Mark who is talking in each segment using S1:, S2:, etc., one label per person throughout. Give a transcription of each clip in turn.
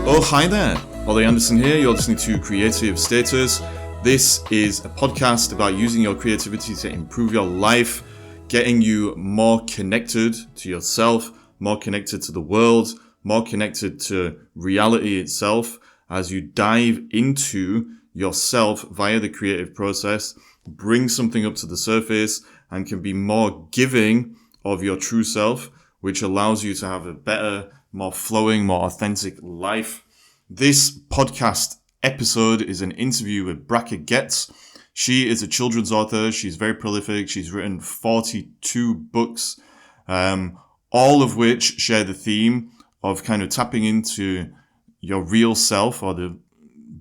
S1: Oh, hi there. Ollie Anderson here. You're listening to Creative Status. This is a podcast about using your creativity to improve your life, getting you more connected to yourself, more connected to the world, more connected to reality itself as you dive into yourself via the creative process, bring something up to the surface, and can be more giving of your true self, which allows you to have a better, more flowing, more authentic life. This podcast episode is an interview with Bracha Goetz. She is a children's author. She's very prolific. She's written 42 books, all of which share the theme of kind of tapping into your real self, or the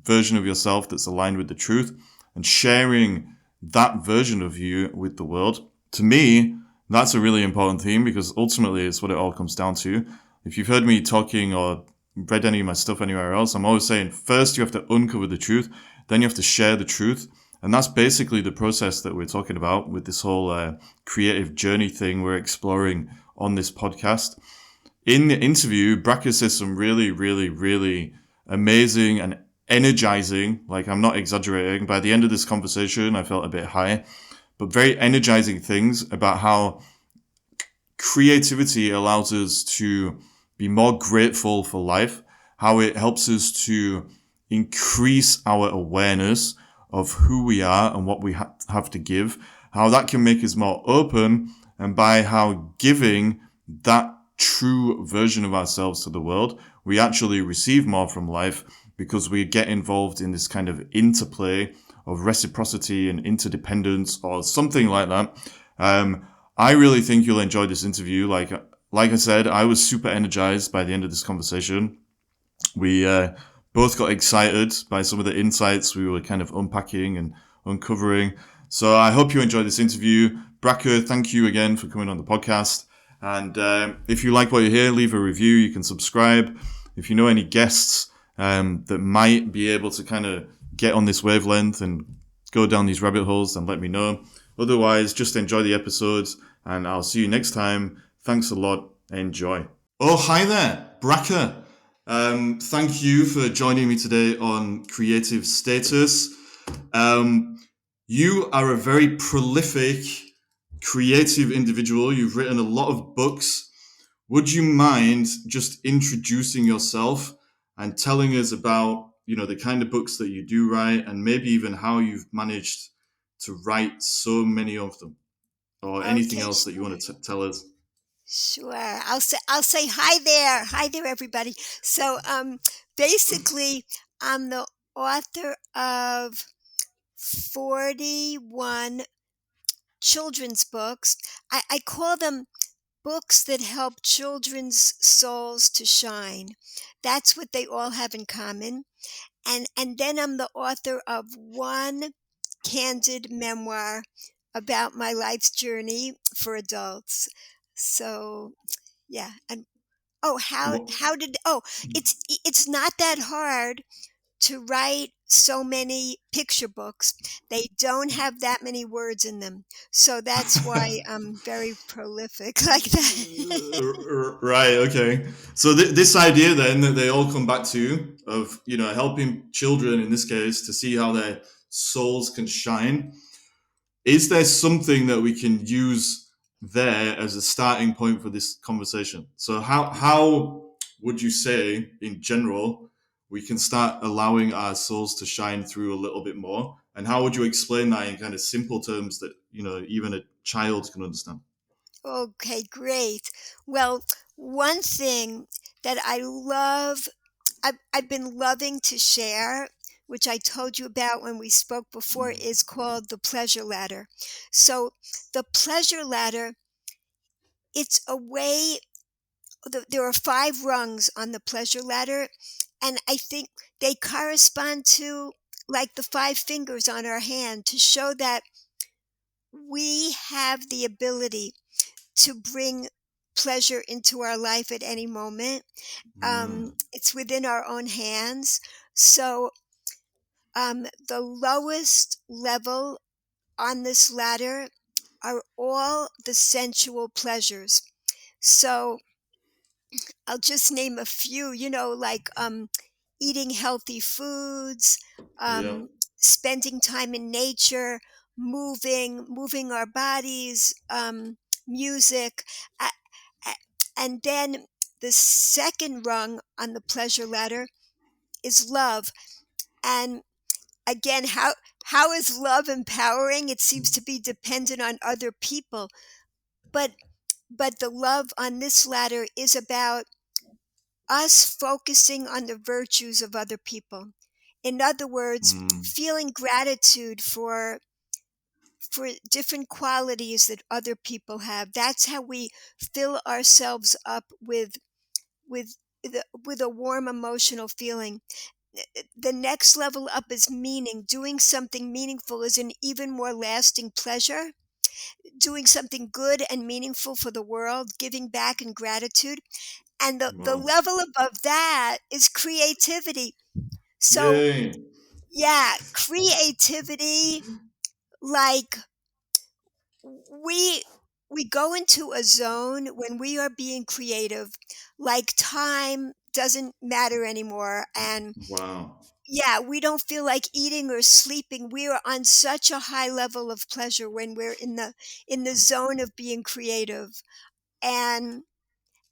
S1: version of yourself that's aligned with the truth, and sharing that version of you with the world. To me, that's a really important theme, because ultimately it's what it all comes down to. If you've heard me talking or read any of my stuff anywhere else, I'm always saying first you have to uncover the truth, then you have to share the truth. And that's basically the process that we're talking about with this whole creative journey thing we're exploring on this podcast. In the interview, Bracha says some really, really, really amazing and energizing, like I'm not exaggerating, by the end of this conversation I felt a bit high, but very energizing things about how creativity allows us to be more grateful for life, how it helps us to increase our awareness of who we are and what we have to give, how that can make us more open, and by how giving that true version of ourselves to the world, we actually receive more from life, because we get involved in this kind of interplay of reciprocity and interdependence or something like that. I really think you'll enjoy this interview. Like I said, I was super energized by the end of this conversation. We both got excited by some of the insights we were kind of unpacking and uncovering. So I hope you enjoy this interview. Bracha, thank you again for coming on the podcast. And if you like what you hear, leave a review. You can subscribe. If you know any guests that might be able to kind of get on this wavelength and go down these rabbit holes, then let me know. Otherwise, just enjoy the episodes, and I'll see you next time. Thanks a lot. Enjoy. Oh, hi there, Bracha. Thank you for joining me today on Creative Status. You are a very prolific, creative individual. You've written a lot of books. Would you mind just introducing yourself and telling us about, the kind of books that you do write, and maybe even how you've managed to write so many of them, or anything else that you want to tell us?
S2: Sure. I'll say hi there, everybody. So basically, I'm the author of 41 children's books. I call them books that help children's souls to shine. That's what they all have in common. And then I'm the author of one candid memoir about my life's journey for adults. So yeah, and
S1: What?
S2: it's not that hard to write so many picture books. They don't have that many words in them. So that's why I'm very prolific like that.
S1: Right, okay. So this idea then that they all come back to, of, helping children in this case to see how their souls can shine. Is there something that we can use there as a starting point for this conversation? So how would you say, in general, we can start allowing our souls to shine through a little bit more? And how would you explain that in kind of simple terms that, even a child can understand?
S2: Okay, great. Well, one thing that I've been loving to share, which I told you about when we spoke before, is called the pleasure ladder. So the pleasure ladder, it's a way, there are 5 rungs on the pleasure ladder, and I think they correspond to like the 5 fingers on our hand, to show that we have the ability to bring pleasure into our life at any moment. It's within our own hands. So the lowest level on this ladder are all the sensual pleasures. So I'll just name a few, like eating healthy foods,
S1: Yeah.
S2: spending time in nature, moving our bodies, music. A- a- And then the second rung on the pleasure ladder is love. And again, how is love empowering? It seems to be dependent on other people, but the love on this ladder is about us focusing on the virtues of other people. In other words,
S1: Mm.
S2: feeling gratitude for different qualities that other people have. That's how we fill ourselves up with with a warm emotional feeling. The next level up is meaning. Doing something meaningful is an even more lasting pleasure. Doing something good and meaningful for the world, giving back in gratitude. And the
S1: Wow.
S2: level above that is creativity. So,
S1: Yay.
S2: yeah, creativity, like we we go into a zone when we are being creative, like time doesn't matter anymore, and
S1: Wow.
S2: yeah, we don't feel like eating or sleeping. We are on such a high level of pleasure when we're in the zone of being creative. And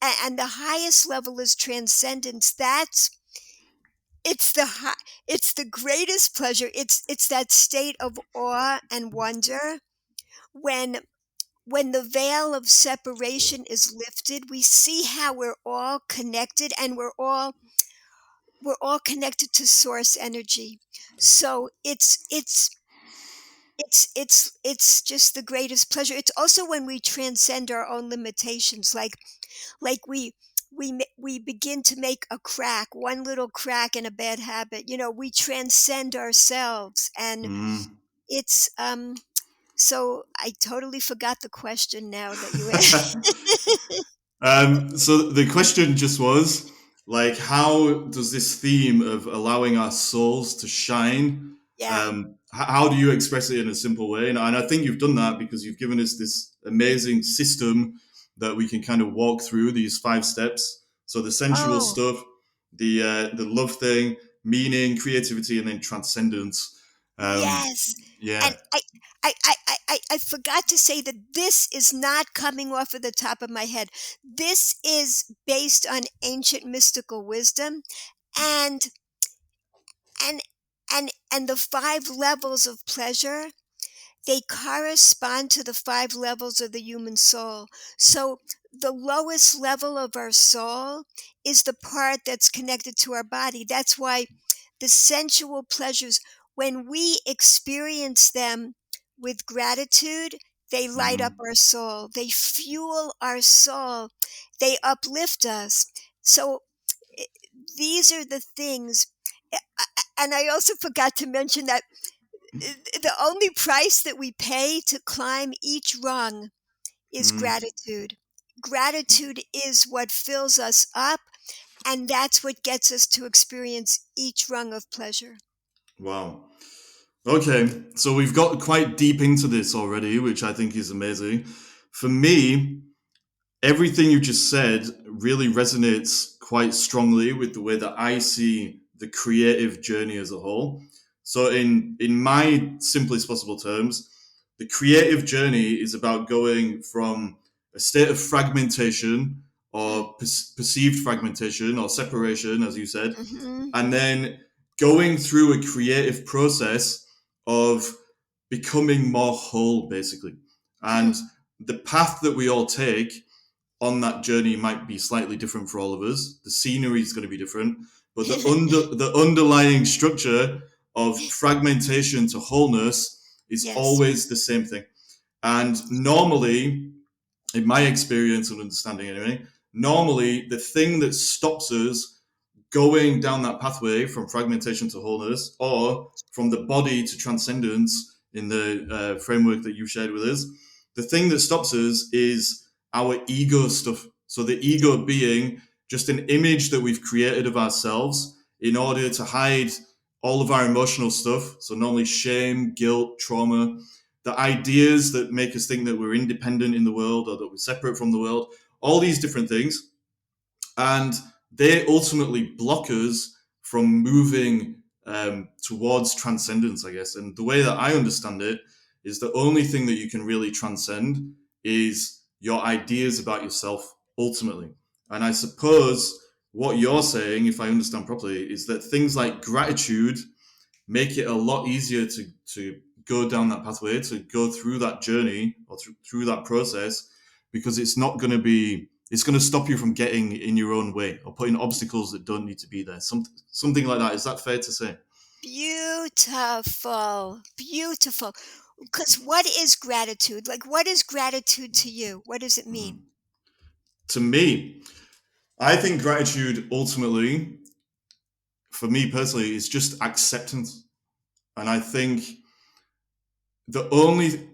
S2: and the highest level is transcendence. That's it's the high, it's the greatest pleasure. It's that state of awe and wonder when the veil of separation is lifted. We see how we're all connected, and we're all connected to source energy. So it's just the greatest pleasure. It's also when we transcend our own limitations, like we begin to make a crack, one little crack in a bad habit. We transcend ourselves, and
S1: Mm.
S2: it's so I totally forgot the question now that you asked.
S1: So the question just was like, how does this theme of allowing our souls to shine?
S2: Yeah.
S1: How do you express it in a simple way? And I think you've done that because you've given us this amazing system that we can kind of walk through these 5 steps. So the sensual
S2: Oh,
S1: stuff, the love thing, meaning, creativity, and then transcendence. Um,
S2: yes. And
S1: yeah.
S2: I forgot to say that this is not coming off of the top of my head. This is based on ancient mystical wisdom, and and and the 5 levels of pleasure, they correspond to the 5 levels of the human soul. So the lowest level of our soul is the part that's connected to our body. That's why the sensual pleasures, when we experience them with gratitude, they light up
S1: Hmm.
S2: our soul, they fuel our soul, they uplift us. So eh, these are the things. And I also forgot to mention that the only price that we pay to climb each rung is
S1: Hmm.
S2: gratitude. Gratitude is what fills us up, and that's what gets us to experience each rung of pleasure.
S1: Wow. Okay, so we've got quite deep into this already, which I think is amazing. For me, everything you just said really resonates quite strongly with the way that I see the creative journey as a whole. So, in my simplest possible terms, the creative journey is about going from a state of fragmentation
S2: Hmm.
S1: or perceived fragmentation or separation, as you said,
S2: Hmm.
S1: and then going through a creative process of becoming more whole, basically.
S2: Hmm.
S1: And the path that we all take on that journey might be slightly different for all of us. The scenery is going to be different, but the underlying structure of fragmentation to wholeness is
S2: Yes.
S1: always the same thing. And normally, in my experience and understanding anyway, normally the thing that stops us going down that pathway from fragmentation to wholeness or from the body to transcendence in the framework that you shared with us, the thing that stops us is our ego stuff. So the ego being just an image that we've created of ourselves in order to hide all of our emotional stuff. So normally shame, guilt, trauma, the ideas that make us think that we're independent in the world or that we're separate from the world, all these different things. And they ultimately block us from moving towards transcendence, I guess. And the way that I understand it is the only thing that you can really transcend is your ideas about yourself ultimately. And I suppose what you're saying, if I understand properly, is that things like gratitude make it a lot easier to go down that pathway, to go through that journey or through that process, because it's not going to be, it's going to stop you from getting in your own way or putting obstacles that don't need to be there. Something like that. Is that fair to say?
S2: Beautiful, beautiful. Because what is gratitude? Like, what is gratitude to you? What does it mean?
S1: To me, I think gratitude ultimately, for me personally, is just acceptance. And I think the only,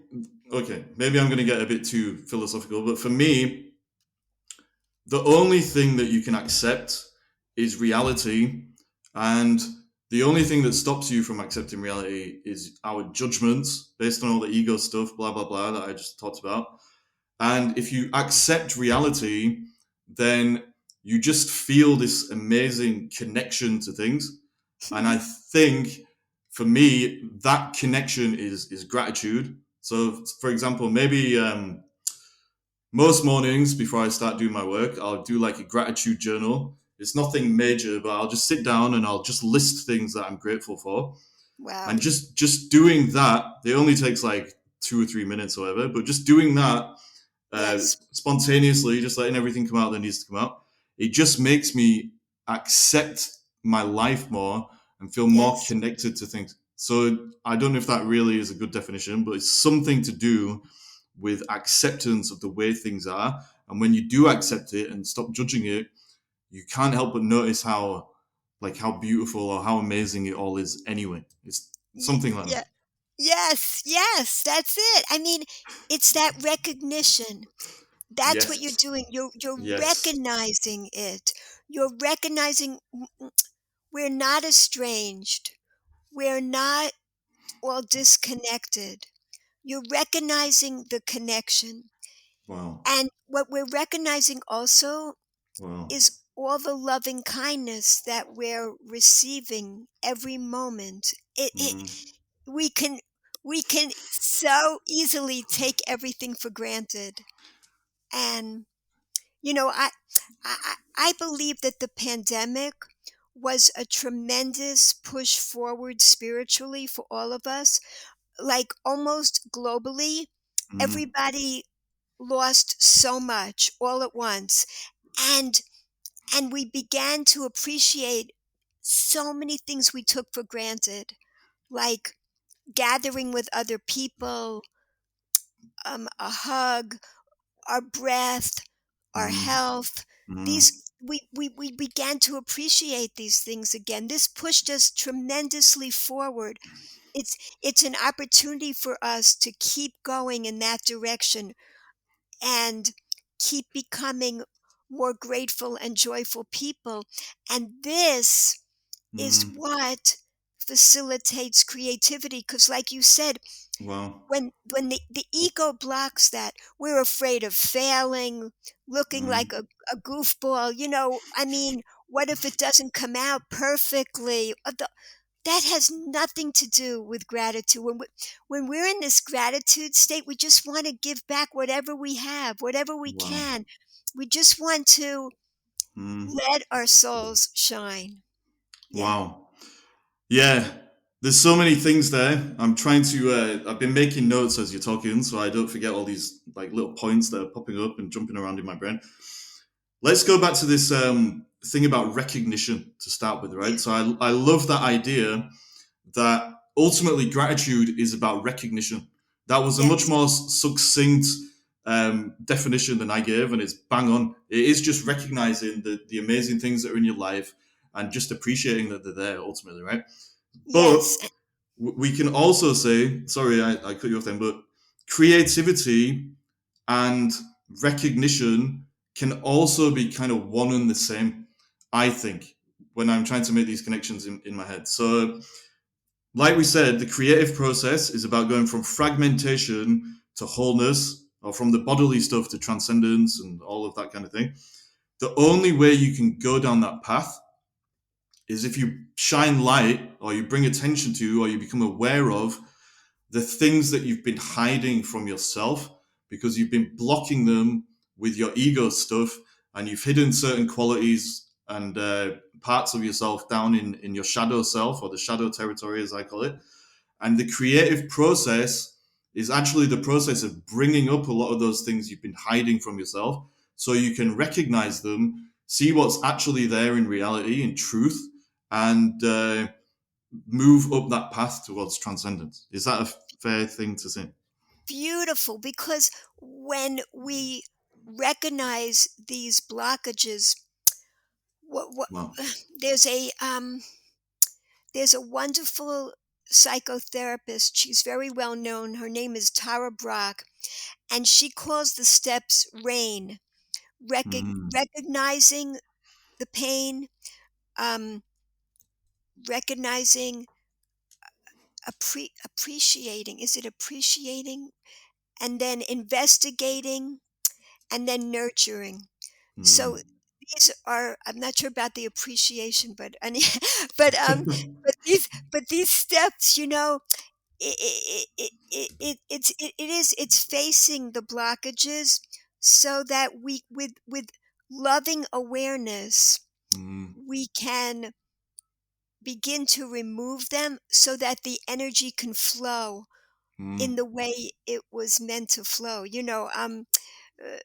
S1: okay, maybe I'm going to get a bit too philosophical, but for me, the only thing that you can accept is reality. And the only thing that stops you from accepting reality is our judgments based on all the ego stuff, blah, blah, blah, that I just talked about. And if you accept reality, then you just feel this amazing connection to things. And I think for me, that connection is gratitude. So, for example, maybe most mornings before I start doing my work, I'll do like a gratitude journal. It's nothing major, but I'll just sit down and I'll just list things that I'm grateful for.
S2: Wow.
S1: And just doing that, it only takes like 2 or 3 minutes or whatever, but just doing that
S2: Yes.
S1: spontaneously, just letting everything come out that needs to come out, it just makes me accept my life more and feel more
S2: Yes.
S1: connected to things. So I don't know if that really is a good definition, but it's something to do with acceptance of the way things are. And when you do accept it and stop judging it, you can't help but notice how beautiful or how amazing it all is anyway. It's something like
S2: Yeah.
S1: that.
S2: Yes. Yes. That's it. I mean, it's that recognition. That's what you're
S1: Yes.
S2: doing. You're
S1: Yes.
S2: recognizing it. You're recognizing we're not estranged. We're not all disconnected. You're recognizing the connection.
S1: Wow.
S2: And what we're recognizing also
S1: Wow.
S2: is all the loving kindness that we're receiving every moment.
S1: Mm,
S2: We can we can so easily take everything for granted. And you know, I believe that the pandemic was a tremendous push forward spiritually for all of us. Like almost globally,
S1: mm,
S2: everybody lost so much all at once. And we began to appreciate so many things we took for granted, like gathering with other people, a hug, our breath, our
S1: mm,
S2: health.
S1: mm.
S2: These we began to appreciate these things again. This pushed us tremendously forward. It's an opportunity for us to keep going in that direction and keep becoming more grateful and joyful people. And this is
S1: Mm,
S2: what facilitates creativity. Because, like you said,
S1: wow.
S2: when the ego blocks that, we're afraid of failing, looking like
S1: Mm,
S2: a goofball. I mean, what if it doesn't come out perfectly? That has nothing to do with gratitude. When we're in this gratitude state, we just want to give back whatever we have, whatever we
S1: wow.
S2: can. We just want to
S1: Mm,
S2: let our souls shine. Yeah.
S1: wow. Yeah. There's so many things there. I'm trying to. I've been making notes as you're talking, so I don't forget all these like little points that are popping up and jumping around in my brain. Let's go back to this thing about recognition to start with,
S2: Yeah.
S1: right? So I love that idea that ultimately gratitude is about recognition. That was a much
S2: Yes.
S1: more succinct definition than I gave, and it's bang on. It is just recognizing the amazing things that are in your life and just appreciating that they're there ultimately, right? But
S2: Yes.
S1: we can also say, sorry, I cut you off then, but creativity and recognition can also be kind of one and the same, I think, when I'm trying to make these connections in my head. So like we said, the creative process is about going from fragmentation to wholeness, or from the bodily stuff to transcendence and all of that kind of thing. The only way you can go down that path is if you shine light, or you bring attention to, or you become aware of the things that you've been hiding from yourself because you've been blocking them with your ego stuff, and you've hidden certain qualities and parts of yourself down in your shadow self, or the shadow territory, as I call it. And the creative process is actually the process of bringing up a lot of those things you've been hiding from yourself so you can recognize them, see what's actually there in reality, in truth, and move up that path towards transcendence. Is that a fair thing to say?
S2: Beautiful, because when we recognize these blockages, what
S1: Wow.
S2: there's a there's a wonderful psychotherapist. She's very well known. Her name is Tara Brach, and she calls the steps RAIN,
S1: Mm,
S2: recognizing the pain, um, recognizing, appreciating. Is it appreciating? And then investigating, and then nurturing. So
S1: mm.
S2: these are, I'm not sure about the appreciation, but but but these steps, it's facing the blockages so that we, with loving awareness,
S1: Mm,
S2: we can begin to remove them so that the energy can flow in
S1: mm,
S2: the way it was meant to flow.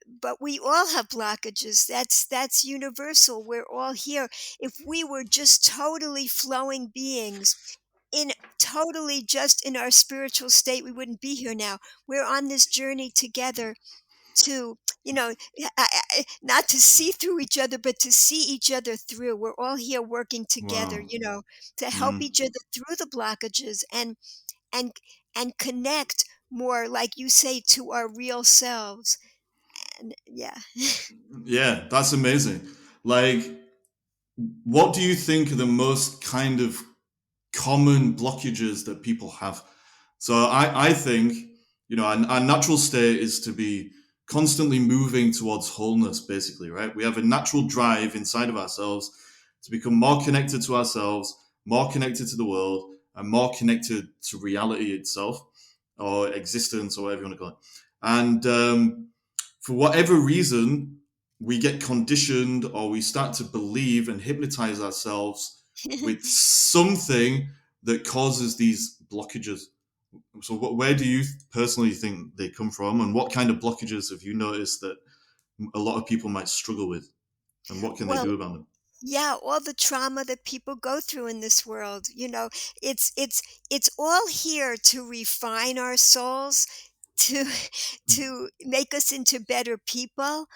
S2: But we all have blockages. That's universal. We're all here. If we were just totally flowing beings, in totally just in our spiritual state, we wouldn't be here now. We're on this journey together to, not to see through each other, but to see each other through. We're all here working together,
S1: wow.
S2: to help
S1: Mm.
S2: each other through the blockages, and and connect more, like you say, to our real selves. And yeah.
S1: Yeah, that's amazing. Like, what do you think are the most kind of common blockages that people have? So I think, our natural state is to be constantly moving towards wholeness, basically, right? We have a natural drive inside of ourselves to become more connected to ourselves, more connected to the world, and more connected to reality itself, or existence, or whatever you want to call it. And for whatever reason, we get conditioned, or we start to believe and hypnotize ourselves with something that causes these blockages. So, where do you personally think they come from, and what kind of blockages have you noticed that a lot of people might struggle with, and what can they
S2: Well,
S1: do about them?
S2: yeah, all the trauma that people go through in this world, it's all here to refine our souls, to to make us into better people.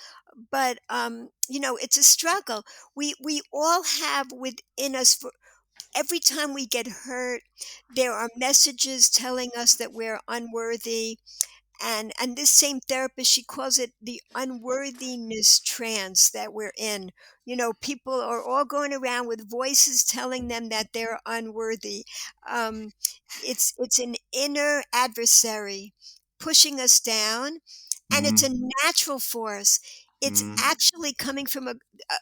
S2: But it's a struggle. We all have within us. Every time we get hurt, there are messages telling us that we're unworthy. And this same therapist, she calls it the unworthiness trance that we're in. People are all going around with voices telling them that they're unworthy. um, it's an inner adversary pushing us down, and it's a
S1: Mm,
S2: natural force. It's
S1: mm,
S2: actually coming from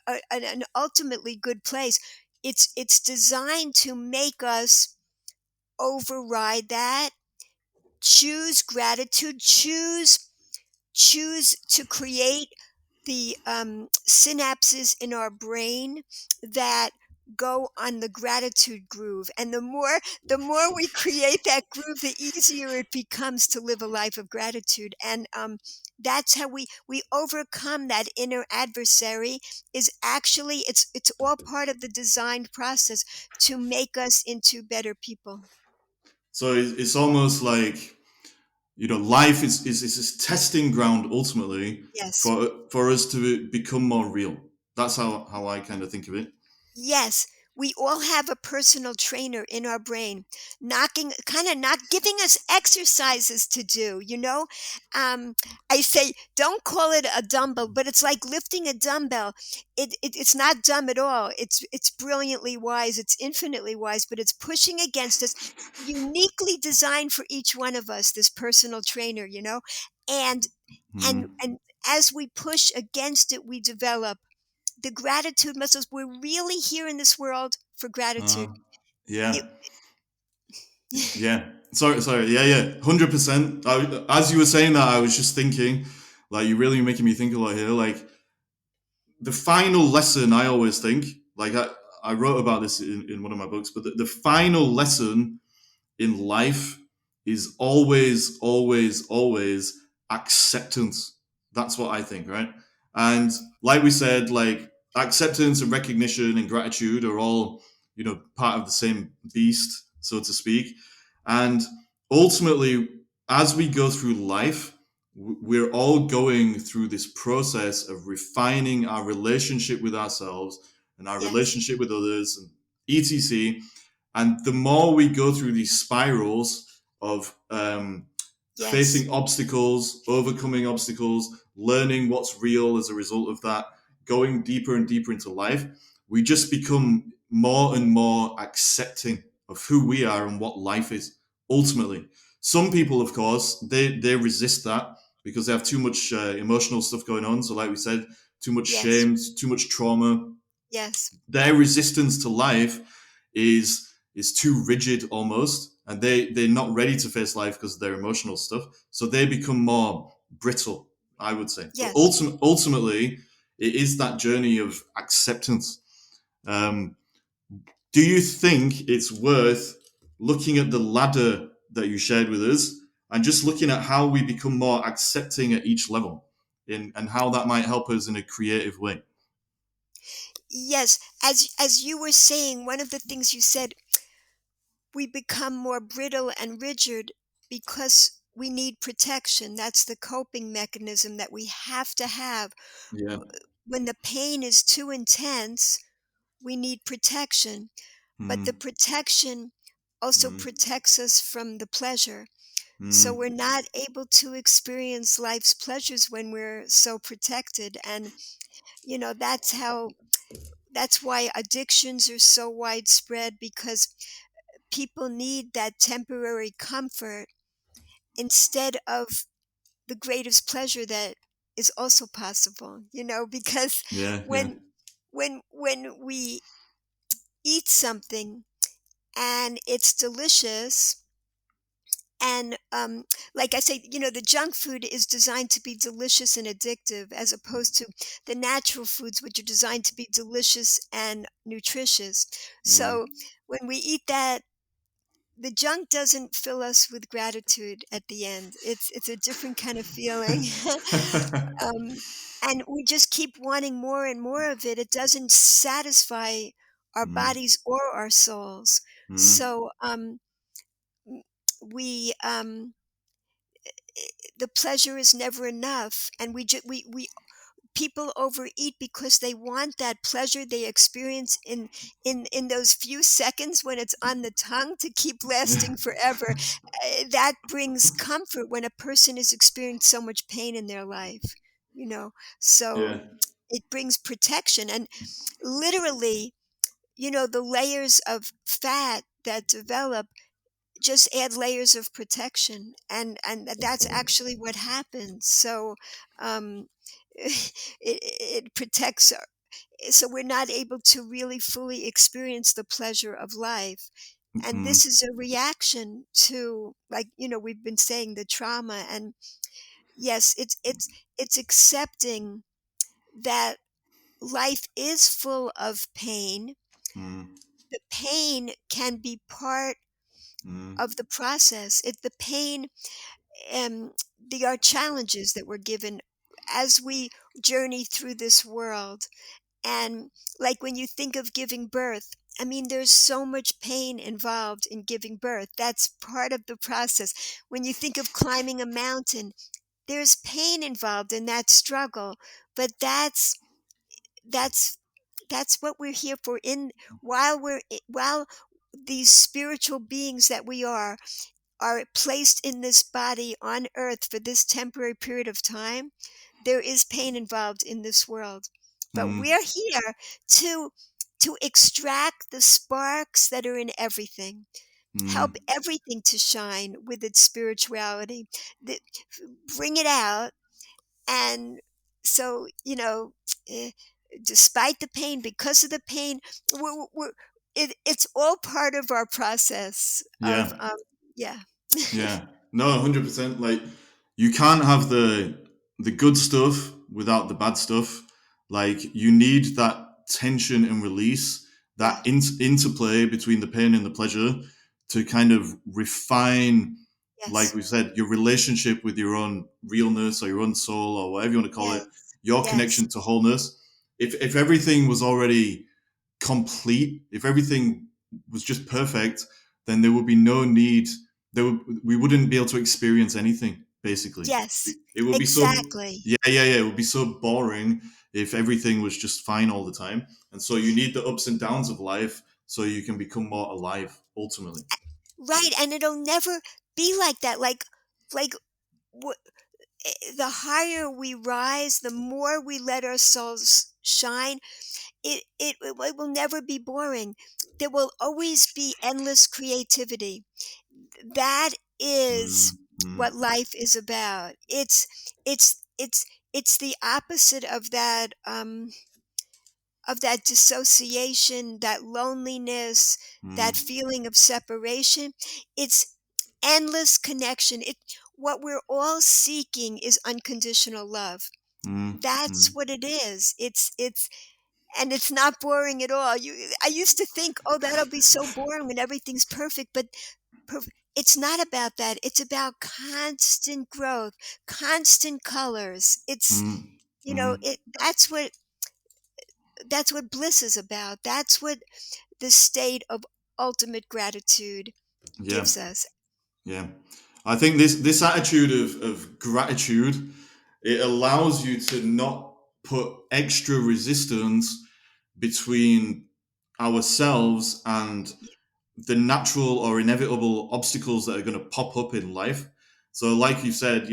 S2: an ultimately good place. It's designed to make us override that, choose gratitude, choose to create the synapses in our brain that go on the gratitude groove. And the more we create that groove, the easier it becomes to live a life of gratitude. And that's how we overcome that inner adversary. Is actually, it's all part of the designed process to make us into better people.
S1: so it's almost like, life is this testing ground ultimately
S2: Yes.
S1: for us to become more real. That's how I kind of think of it.
S2: Yes, we all have a personal trainer in our brain, knocking, kind of not giving us exercises to do, Um, I say, don't call it a dumbbell, but it's like lifting a dumbbell. It's not dumb at all. It's brilliantly wise. It's infinitely wise, but it's pushing against us, uniquely designed for each one of us, this personal trainer, and
S1: Mm,
S2: and as we push against it, we develop the gratitude muscles. We're really here in this world for
S1: Uh,
S2: gratitude.
S1: yeah.
S2: It,
S1: Yeah. Sorry. Yeah, yeah. 100%. As you were saying that, I was just thinking, like, you're really making me think a lot here. Like, the final lesson, I always think, like, I wrote about this in one of my books, but the final lesson in life is always, always, always acceptance. That's what I think, right? And like we said, like acceptance and recognition and gratitude are all, part of the same beast, so to speak. And ultimately, as we go through life, we're all going through this process of refining our relationship with ourselves and our
S2: yes,
S1: relationship with others and etc. And the more we go through these spirals of
S2: yes,
S1: facing obstacles, overcoming obstacles, learning what's real as a result of that, going deeper and deeper into life, we just become more and more accepting of who we are and what life is ultimately. Some people, of course, they resist that because they have too much emotional stuff going on. So, like we said, too much
S2: yes,
S1: shame, too much trauma.
S2: yes,
S1: Their resistance to life is too rigid almost, and they're not ready to face life because of their emotional stuff, so they become more brittle, I would say. But
S2: yes.
S1: ultimately it is that journey of acceptance. um, do you think it's worth looking at the ladder that you shared with us and just looking at how we become more accepting at each level and how that might help us in a creative way?
S2: Yes, as you were saying, one of the things you said, we become more brittle and rigid because we need protection. That's the coping mechanism that we have to have.
S1: Yeah.
S2: When the pain is too intense, we need protection, but the
S1: Mm,
S2: protection also
S1: mm,
S2: protects us from the pleasure. So we're
S1: mm.
S2: not able to experience life's pleasures when we're so protected. And, that's why addictions are so widespread, because people need that temporary comfort instead of the greatest pleasure that is also possible, because
S1: Yeah, yeah.
S2: when when we eat something and it's delicious, and like I say, the junk food is designed to be delicious and addictive, as opposed to the natural foods, which are designed to be delicious and nutritious.
S1: Mm.
S2: So when we eat that, the junk doesn't fill us with gratitude at the end. It's a different kind of feeling. um, and we just keep wanting more and more of it. It doesn't satisfy our
S1: Mm,
S2: bodies or our souls.
S1: mm,
S2: So we the pleasure is never enough, and we people overeat because they want that pleasure they experience in those few seconds when it's on the tongue to keep lasting forever. That brings comfort when a person has experienced so much pain in their life, you know. So
S1: yeah.
S2: it brings protection, and literally, the layers of fat that develop just add layers of protection, and that's actually what happens. So it protects so we're not able to really fully experience the pleasure of life. And
S1: Mm,
S2: this is a reaction to, like, we've been saying, the trauma. And yes, it's accepting that life is full of pain.
S1: mm,
S2: The pain can be part
S1: mm,
S2: of the process. The pain, they are challenges that we're given as we journey through this world. And like when you think of giving birth, I mean, there's so much pain involved in giving birth. That's part of the process. When you think of climbing a mountain, there's pain involved in that struggle. But that's that's what we're here for. While these spiritual beings that we are placed in this body on earth for this temporary period of time, there is pain involved in this world. But
S1: mm,
S2: we're here to extract the sparks that are in everything, help
S1: mm,
S2: everything to shine with its spirituality, the, bring it out. And so, eh, despite the pain, because of the pain, it's all part of our process of,
S1: Yeah.
S2: yeah.
S1: Yeah. No, 100%. Like, you can't have the good stuff without the bad stuff. Like, you need that tension and release,
S2: Yeah.
S1: that interplay between the pain and the pleasure to kind of refine, like
S2: Yes.
S1: we said, your relationship with your own realness or your own soul or whatever you want to call it,
S2: Yes.
S1: your
S2: Yes.
S1: connection to wholeness. If everything was already complete, if everything was just perfect, then there would be no need. We wouldn't be able to experience anything. Basically,
S2: Yes.
S1: it would be so.
S2: Exactly.
S1: Yeah. It would be so boring if everything was just fine all the time. And so you need the ups and downs of life so you can become more alive. Ultimately.
S2: Right. And it'll never be like that. Like, wh- the higher we rise, the more we let our souls shine, it will never be boring. There will always be endless creativity. That is
S1: Mm, mm,
S2: what life is about. It's the opposite of that dissociation, that loneliness, that
S1: mm,
S2: feeling of separation. It's endless connection. What we're all seeking is unconditional love.
S1: mm,
S2: That's
S1: mm,
S2: what it is. And it's not boring at all. I used to think, oh, that'll be so boring when everything's perfect, but it's not about that. It's about constant growth, constant colors. It's,
S1: mm,
S2: you know,
S1: mm.
S2: it that's what bliss is about. That's what the state of ultimate gratitude
S1: Yeah.
S2: gives us.
S1: Yeah. I think this attitude of gratitude, it allows you to not put extra resistance between ourselves and the natural or inevitable obstacles that are going to pop up in life. So, like you said,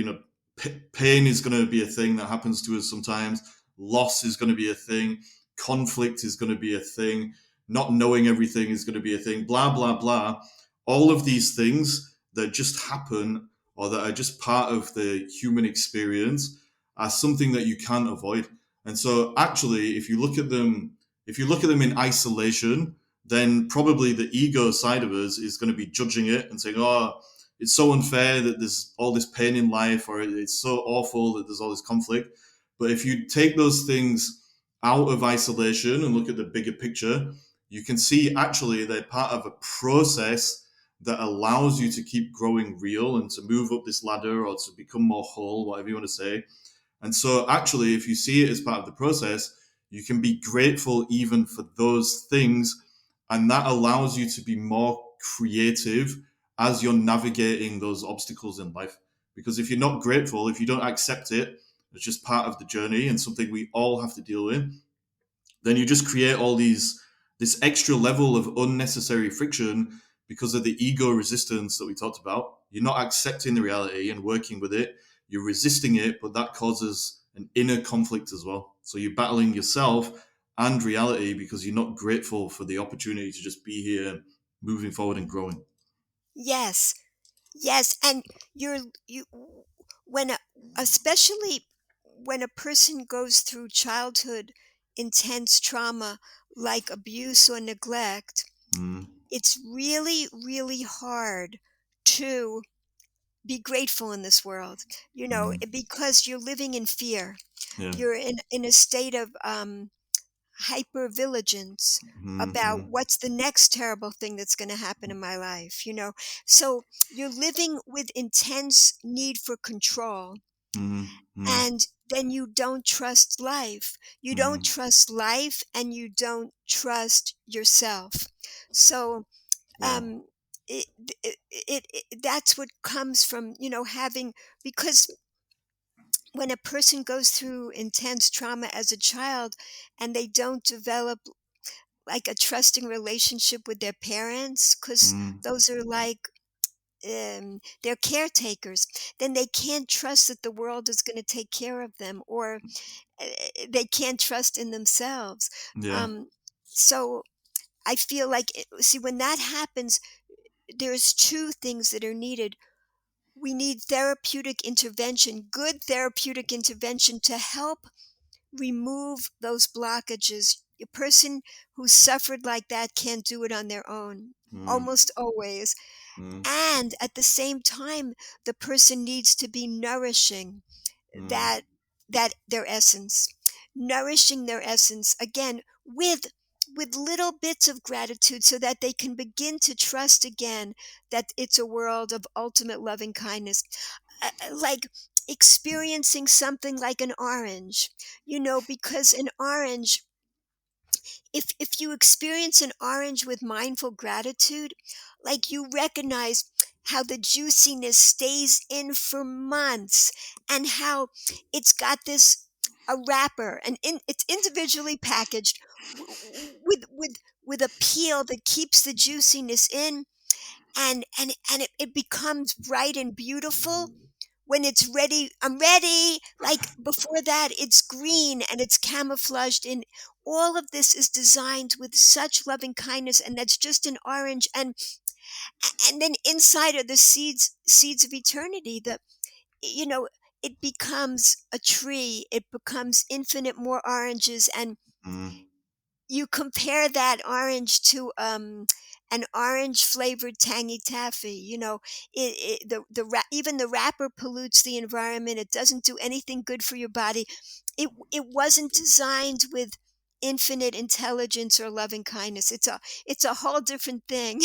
S1: pain is going to be a thing that happens to us sometimes. Loss is going to be a thing. Conflict is going to be a thing. Not knowing everything is going to be a thing. Blah blah blah. All of these things that just happen or that are just part of the human experience are something that you can't avoid. And so, actually, if you look at them in isolation, then probably the ego side of us is going to be judging it and saying, oh, it's so unfair that there's all this pain in life, or it's so awful that there's all this conflict. But if you take those things out of isolation and look at the bigger picture, you can see actually they're part of a process that allows you to keep growing real and to move up this ladder or to become more whole, whatever you want to say. And so, actually, if you see it as part of the process, you can be grateful even for those things. And that allows you to be more creative as you're navigating those obstacles in life. Because if you're not grateful, if you don't accept it, it's just part of the journey and something we all have to deal with, then you just create all this extra level of unnecessary friction because of the ego resistance that we talked about. You're not accepting the reality and working with it. You're resisting it, but that causes an inner conflict as well. So you're battling yourself and reality because you're not grateful for the opportunity to just be here, moving forward and growing.
S2: Yes, yes, and you when especially when a person goes through childhood intense trauma like abuse or neglect,
S1: Mm,
S2: it's really, really hard to be grateful in this world,
S1: mm,
S2: because you're living in fear.
S1: yeah.
S2: You're in a state of hypervigilance
S1: Mm,
S2: about
S1: mm,
S2: what's the next terrible thing that's going to happen in my life. So you're living with intense need for control,
S1: mm, mm,
S2: and then you don't trust life. You don't
S1: mm,
S2: trust life, and you don't trust yourself. So
S1: yeah.
S2: um that's what comes from having, because when a person goes through intense trauma as a child and they don't develop like a trusting relationship with their parents, because
S1: Mm,
S2: those are like they're caretakers, then they can't trust that the world is going to take care of them, or uh, they can't trust in themselves.
S1: yeah.
S2: um, so I feel like see, when that happens, there's two things that are needed. We need therapeutic intervention, good therapeutic intervention, to help remove those blockages. A person who suffered like that can't do it on their own,
S1: mm,
S2: almost always.
S1: mm,
S2: And at the same time, the person needs to be nourishing
S1: mm,
S2: that their essence, nourishing their essence again with little bits of gratitude, so that they can begin to trust again that it's a world of ultimate loving kindness. Like experiencing something like an orange, because an orange, if you experience an orange with mindful gratitude, like you recognize how the juiciness stays in for months, and how it's got this a wrapper, and it's individually packaged with a peel that keeps the juiciness in, and it becomes bright and beautiful when it's ready. I'm ready. Like before that, it's green and it's camouflaged in. All of this is designed with such loving kindness, and that's just an orange. And then inside are the seeds of eternity. You know, it becomes a tree. It becomes infinite more oranges, and
S1: mm.
S2: you compare that orange to an orange flavored tangy taffy. Even the wrapper pollutes the environment. It doesn't do anything good for your body. It wasn't designed with infinite intelligence or loving kindness. It's a whole different thing.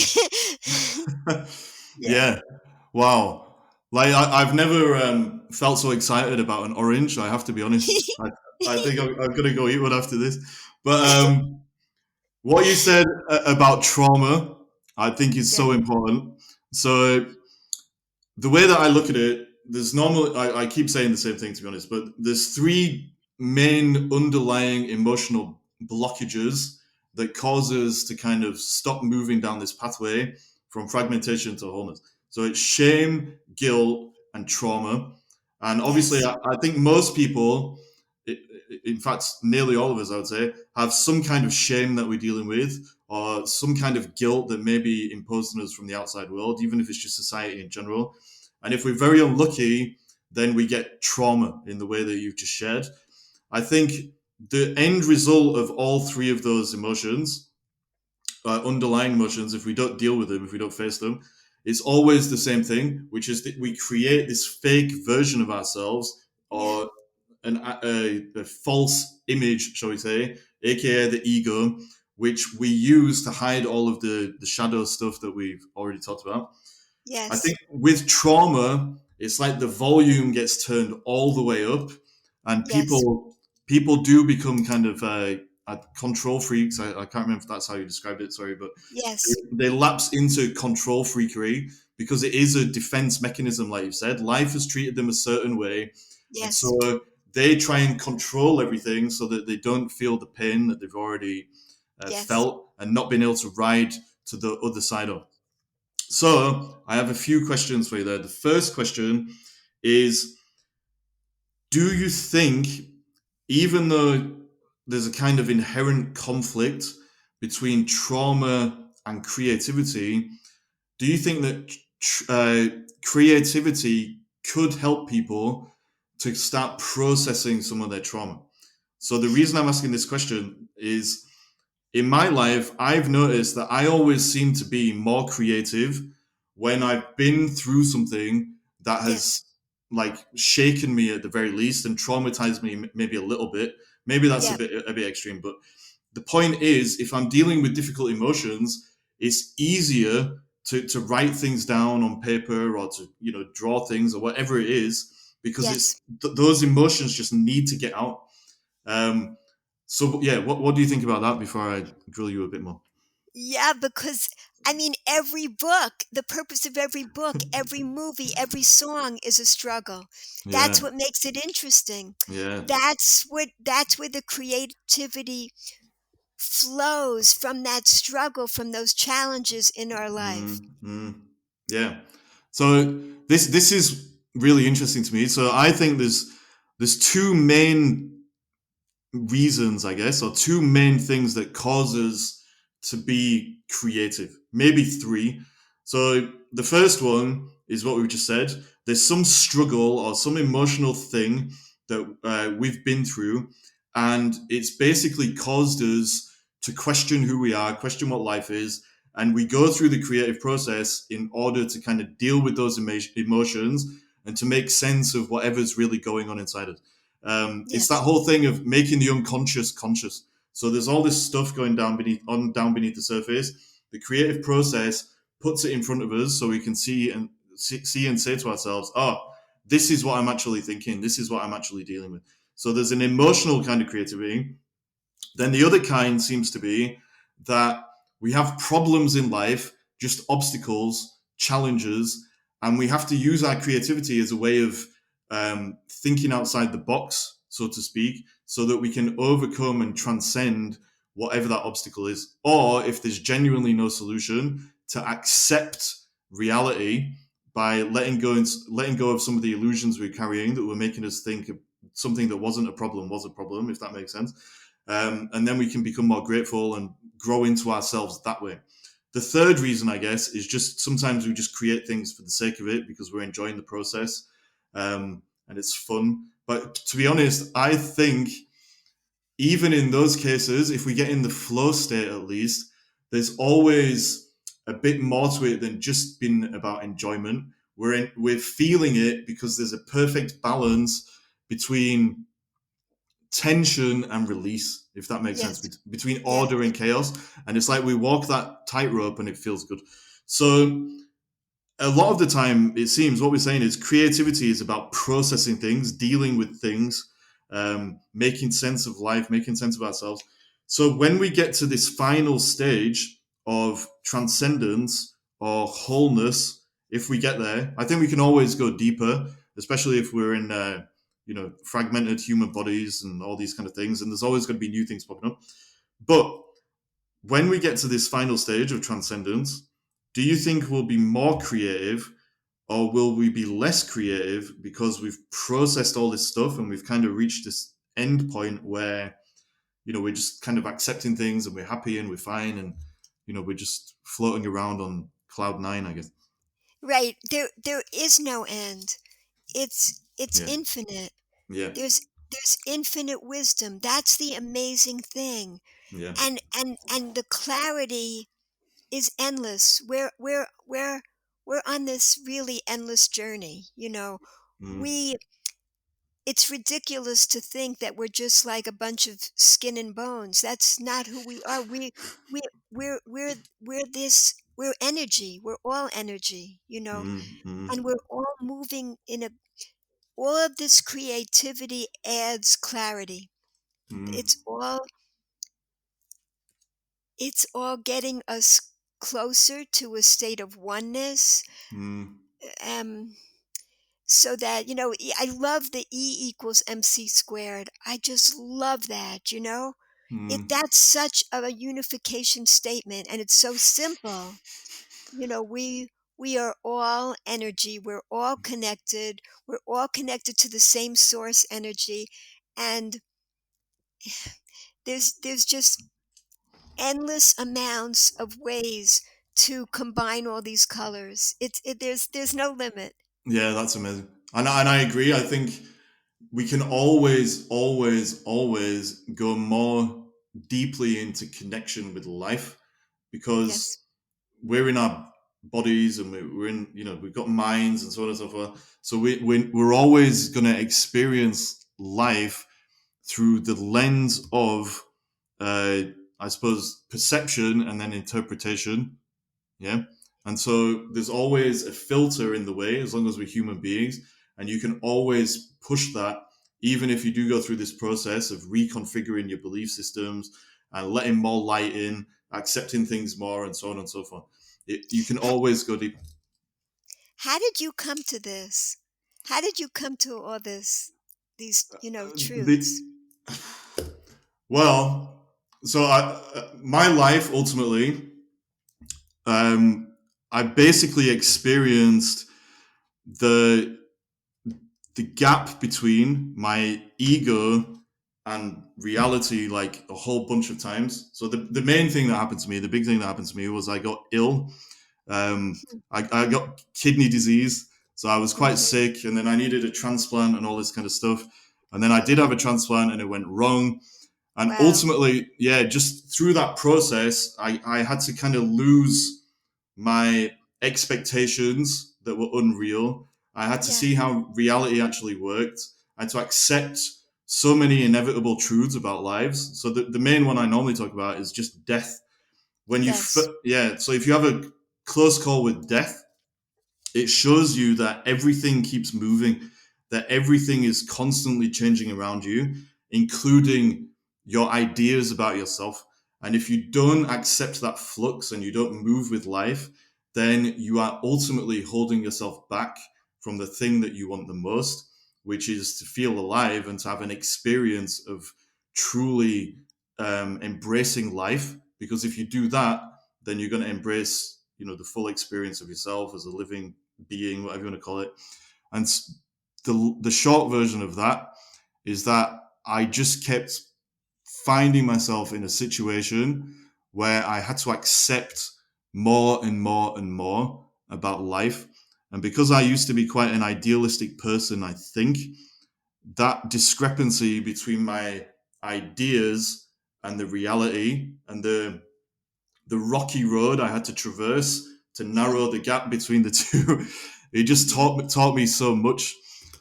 S2: Yeah.
S1: Yeah. Wow. Like I've never felt so excited about an orange. I have to be honest. I think I'm gonna go eat one after this. But what you said about trauma, I think is
S2: Yeah.
S1: so important. So the way that I look at it, there's normal. I keep saying the same thing to be honest, but there's three main underlying emotional blockages that cause us to kind of stop moving down this pathway from fragmentation to wholeness. So it's shame, guilt, and trauma. And obviously,
S2: Yes.
S1: I think most people, in fact, nearly all of us, I would say, have some kind of shame that we're dealing with, or some kind of guilt that may be imposed on us from the outside world, even if it's just society in general. And if we're very unlucky, then we get trauma in the way that you've just shared. I think the end result of all three of those emotions, underlying emotions, if we don't deal with them, if we don't face them, it's always the same thing, which is that we create this fake version of ourselves,
S2: Yeah.
S1: or a false image, shall we say, aka the ego, which we use to hide all of the shadow stuff that we've already talked about. I
S2: Yes.
S1: think with trauma, it's like the volume gets turned all the way up, and
S2: Yes.
S1: people do become kind of control freaks. I can't remember if that's how you described it. Sorry, but
S2: Yes.
S1: they lapse into control freakery because it is a defense mechanism, like you said. Life has treated them a certain way, and
S2: Yes.
S1: so they try and control everything so that they don't feel the pain that they've already
S2: Yes.
S1: felt and not been able to ride to the other side of. So I have a few questions for you there. The first question is, do you think, even though there's a kind of inherent conflict between trauma and creativity, do you think that creativity could help people to start processing some of their trauma? So the reason I'm asking this question is, in my life, I've noticed that I always seem to be more creative when I've been through something that
S2: Yes.
S1: has like shaken me at the very least and traumatized me maybe a little bit. Maybe that's
S2: Yeah.
S1: a bit extreme, but the point is, if I'm dealing with difficult emotions, it's easier to write things down on paper, or to draw things or whatever it is, because
S2: Yes.
S1: it's those emotions just need to get out. Um, so yeah, what do you think about that before I drill you a bit more?
S2: Yeah, because I mean, every book, the purpose of every book, every movie, every song is a struggle. That's
S1: Yeah,
S2: what makes it interesting.
S1: yeah,
S2: That's where the creativity flows, from that struggle, from those challenges in our life.
S1: yeah. So this is really interesting to me. So I think there's two main reasons, I guess, or two main things that cause us to be creative. Maybe three. So the first one is what we've just said. There's some struggle or some emotional thing that we've been through, And it's basically caused us to question who we are, question what life is. And we go through the creative process in order to kind of deal with those emotions and to make sense of whatever's really going on inside us. It's that
S2: Yes.
S1: whole thing of making the unconscious conscious. So there's all this stuff going down beneath the surface. The creative process puts it in front of us so we can see and say to ourselves, "Oh, this is what I'm actually thinking. This is what I'm actually dealing with." So there's an emotional kind of creativity. Then the other kind seems to be that we have problems in life, just obstacles, challenges, and we have to use our creativity as a way of thinking outside the box, so to speak, so that we can overcome and transcend whatever that obstacle is. Or if there's genuinely no solution, to accept reality by letting go of some of the illusions we're carrying that were making us think something that wasn't a problem was a problem, if that makes sense. And then we can become more grateful and grow into ourselves that way. The third reason, I guess, is just sometimes we just create things for the sake of it because we're enjoying the process, and it's fun. But to be honest, I think even in those cases, if we get in the flow state at least, there's always a bit more to it than just being about enjoyment. We're feeling it because there's a perfect balance between tension and release, if that makes sense,
S2: Yes.
S1: between
S2: Yeah.
S1: order and chaos. And it's like we walk that tightrope and it feels good. So a lot of the time, it seems what we're saying is creativity is about processing things, dealing with things, making sense of life, making sense of ourselves. So when we get to this final stage of transcendence or wholeness, if we get there, I think we can always go deeper, especially if we're in fragmented human bodies and all these kind of things. And there's always going to be new things popping up. But when we get to this final stage of transcendence, do you think we'll be more creative or will we be less creative because we've processed all this stuff and we've kind of reached this end point where, we're just kind of accepting things and we're happy and we're fine and, we're just floating around on cloud nine, I guess.
S2: Right. There is no end. It's
S1: Yeah.
S2: infinite.
S1: Yeah.
S2: There's infinite wisdom. That's the amazing thing.
S1: Yeah.
S2: And the clarity is endless. We're on this really endless journey,
S1: Mm,
S2: We it's ridiculous to think that we're just like a bunch of skin and bones. That's not who we are. We we're energy. We're all energy,
S1: mm,
S2: and we're all moving in a all of this creativity adds clarity.
S1: mm,
S2: It's all it's all getting us closer to a state of oneness.
S1: mm,
S2: Um so that I love the E equals MC squared. I just love that, it
S1: mm,
S2: that's such a unification statement, and it's so simple. We are all energy. We're all connected to the same source energy, and there's just endless amounts of ways to combine all these colors. There's no limit.
S1: yeah, that's amazing. And I agree. I think we can always, always, always go more deeply into connection with life because
S2: Yes.
S1: we're in our bodies and we're in, we've got minds and so on and so forth. So we're always going to experience life through the lens of, uh, I suppose, perception and then interpretation. Yeah. And so there's always a filter in the way as long as we're human beings. And you can always push that, even if you do go through this process of reconfiguring your belief systems and letting more light in, accepting things more, and so on and so forth. You can always go deep.
S2: How did you come to this? How did you come to all these,
S1: The,
S2: truths?
S1: well, so my life ultimately, um, I basically experienced the the gap between my ego and reality like a whole bunch of times. So the main thing that happened to me, the big thing that happened to me was I got ill. I got kidney disease. So I was quite
S2: Mhm.
S1: sick and then I needed a transplant and all this kind of stuff. And then I did have a transplant and it went wrong. And
S2: Wow.
S1: ultimately, yeah, just through that process, I had to kind of lose my expectations that were unreal. I had to
S2: Yeah.
S1: see how reality actually worked. I had to accept so many inevitable truths about lives. So the main one I normally talk about is just death. When you,
S2: Yes.
S1: yeah, so if you have a close call with death, it shows you that everything keeps moving, that everything is constantly changing around you, including your ideas about yourself. And if you don't accept that flux and you don't move with life, then you are ultimately holding yourself back from the thing that you want the most, which is to feel alive and to have an experience of truly embracing life. Because if you do that, then you're going to embrace, the full experience of yourself as a living being, whatever you want to call it. And the short version of that is that I just kept finding myself in a situation where I had to accept more and more and more about life. And because I used to be quite an idealistic person, I think that discrepancy between my ideas and the reality and the rocky road I had to traverse to
S2: Yeah.
S1: narrow the gap between the two. It just
S2: Yeah.
S1: taught me so much.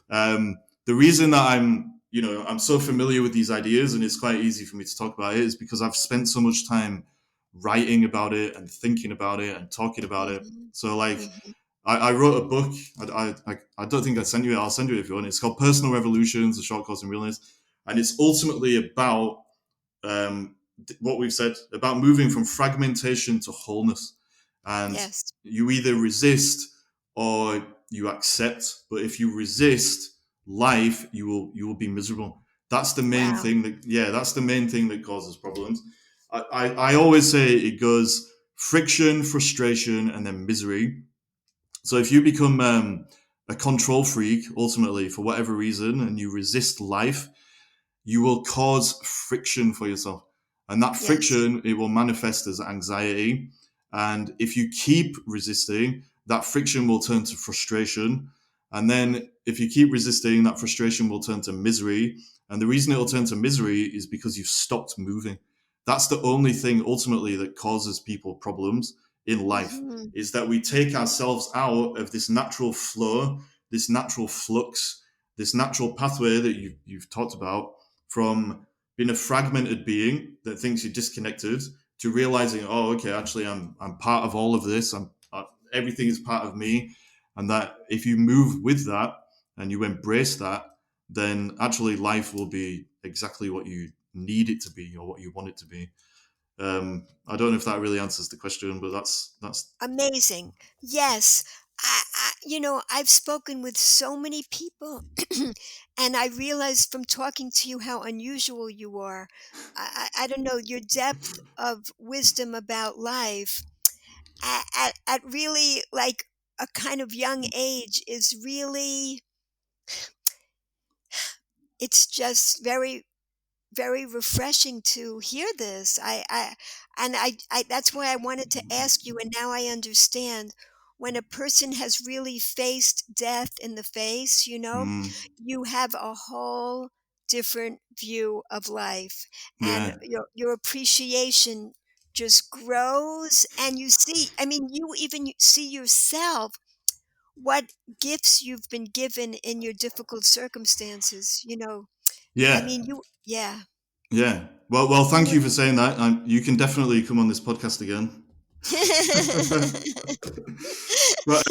S1: The reason that I'm so familiar with these ideas and it's quite easy for me to talk about it is because I've spent so much time writing about it and thinking about it and talking about it.
S2: Hmm.
S1: So like
S2: Hmm.
S1: I wrote a book. I don't think I sent you it. I'll send you it if you want. It's called Personal Revolutions: A Short Course in Realness, and it's ultimately about what we've said about moving from fragmentation to wholeness. And
S2: Yes.
S1: you either resist or you accept. But if you resist life, you will be miserable. That's the main
S2: Wow.
S1: thing that's the main thing that causes problems. I always say it goes friction, frustration, and then misery. So if you become a control freak ultimately for whatever reason and you resist life, you will cause friction for yourself. And that
S2: Yes.
S1: friction, it will manifest as anxiety. And if you keep resisting, that friction will turn to frustration. And then if you keep resisting, that frustration will turn to misery. And the reason it will turn to misery is because you've stopped moving. That's the only thing ultimately that causes people problems in life
S2: Hmm.
S1: is that we take ourselves out of this natural flow, this natural flux, this natural pathway that you've talked about from being a fragmented being that thinks you're disconnected to realizing, oh, okay, actually, I'm part of all of this. Everything is part of me, and that if you move with that and you embrace that, then actually life will be exactly what you need it to be or what you want it to be. I don't know if that really answers the question, but that's
S2: Amazing. Yes. I've spoken with so many people, and I realize from talking to you how unusual you are. I don't know, your depth of wisdom about life at really like a kind of young age is really, it's just very, very refreshing to hear this. That's why I wanted to ask you, and now I understand. When a person has really faced death in the face,
S1: mm,
S2: you have a whole different view of life, and
S1: yeah,
S2: your appreciation just grows, and you see, I mean, you even see yourself what gifts you've been given in your difficult circumstances. I
S1: yeah,
S2: mean, yeah.
S1: yeah. Well, thank
S2: You
S1: you for saying that. You can definitely come on this podcast again. But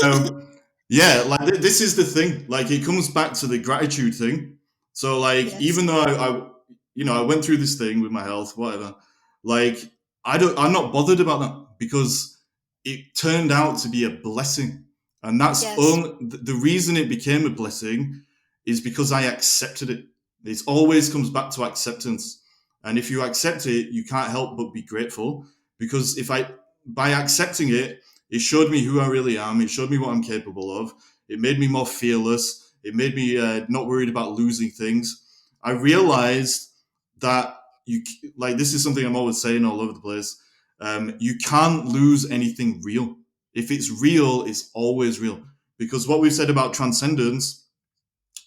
S1: yeah, like this is the thing. Like it comes back to the gratitude thing. So like
S2: Yes.
S1: even though I went through this thing with my health, whatever. Like I'm not bothered about that because it turned out to be a blessing, and that's
S2: Yes.
S1: only the reason it became a blessing is because I accepted it. It always comes back to acceptance, and if you accept it, you can't help but be grateful because if I by accepting it, it showed me who I really am. It showed me what I'm capable of. It made me more fearless. It made me not worried about losing things. I realized that you like this is something I'm always saying all over the place. You can't lose anything real. If it's real, it's always real. Because what we've said about transcendence,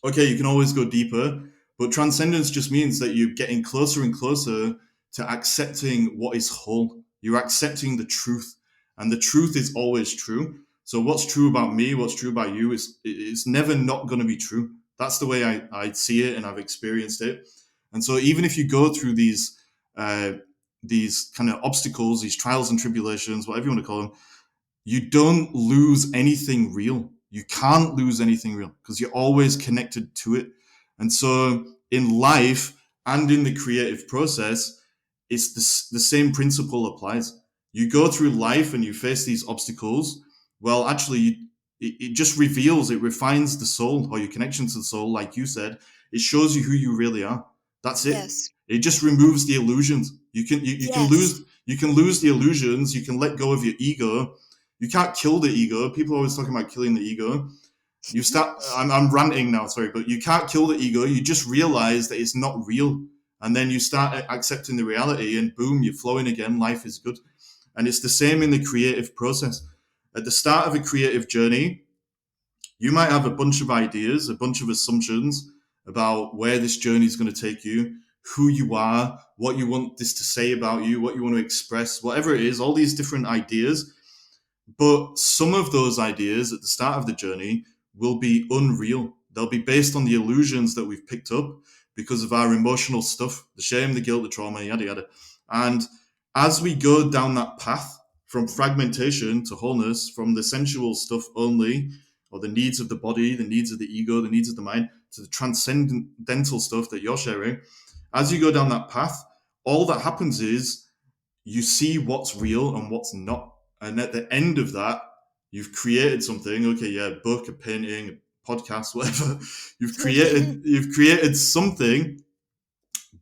S1: okay, you can always go deeper, But transcendence just means that you're getting closer and closer to accepting what is whole. You're accepting the truth, and the truth is always true. So what's true about me, what's true about you, is it's never not going to be true. That's the way I see it, and I've experienced it. And so even if you go through these kind of obstacles, these trials and tribulations, whatever you want to call them, you don't lose anything real. You can't lose anything real because you're always connected to it. And so in life and in the creative process, it's the same principle applies. You go through life and you face these obstacles. Well, actually, it just reveals, it refines the soul or your connection to the soul, like you said. It shows you who you really are. That's it.
S2: Yes.
S1: It just removes the illusions. You can
S2: Yes.
S1: lose the illusions. You can let go of your ego. You can't kill the ego. People are always talking about killing the ego. You start. I'm ranting now. Sorry, but you can't kill the ego. You just realize that it's not real, and then you start accepting the reality, and boom, you're flowing again. Life is good, and it's the same in the creative process. At the start of a creative journey, you might have a bunch of ideas, a bunch of assumptions about where this journey is going to take you, who you are, what you want this to say about you, what you want to express, whatever it is, all these different ideas. But some of those ideas at the start of the journey will be unreal. They'll be based on the illusions that we've picked up because of our emotional stuff, the shame, the guilt, the trauma, yada, yada. And as we go down that path from fragmentation to wholeness, from the sensual stuff only, or the needs of the body, the needs of the ego, the needs of the mind, to the transcendental stuff that you're sharing, as you go down that path, all that happens is you see what's real and what's not. And at the end of that, you've created something. Okay, yeah, a book, a painting, a podcast, whatever. You've created something,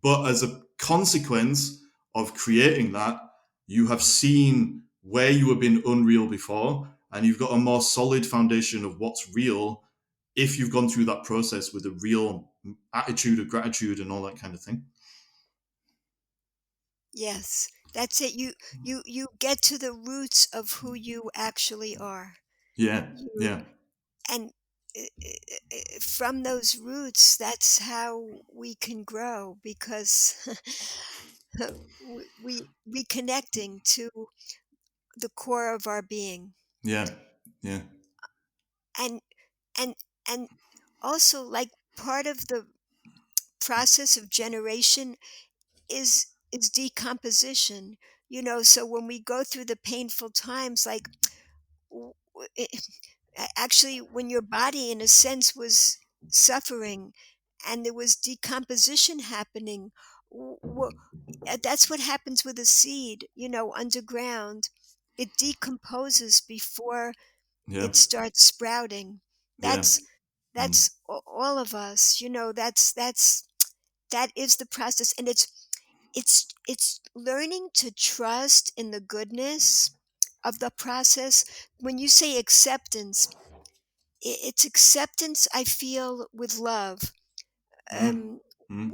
S1: but as a consequence of creating that, you have seen where you have been unreal before, and you've got a more solid foundation of what's real if you've gone through that process with a real attitude of gratitude and all that kind of thing.
S2: Yes. That's it. You get to the roots of who you actually are.
S1: Yeah,
S2: You
S1: yeah,
S2: and from those roots, that's how we can grow because we reconnecting to the core of our being.
S1: yeah, yeah,
S2: And and and also, like, part of the process of generation is decomposition. So when we go through the painful times, like, w- w- it, actually, when your body in a sense was suffering and there was decomposition happening, that's what happens with a seed, underground. It decomposes before
S1: yeah,
S2: it starts sprouting.
S1: yeah.
S2: That's
S1: Mm,
S2: all of us. That is the process, and it's learning to trust in the goodness of the process. When you say acceptance, it's acceptance, I feel, with love.
S1: mm,
S2: um
S1: mm.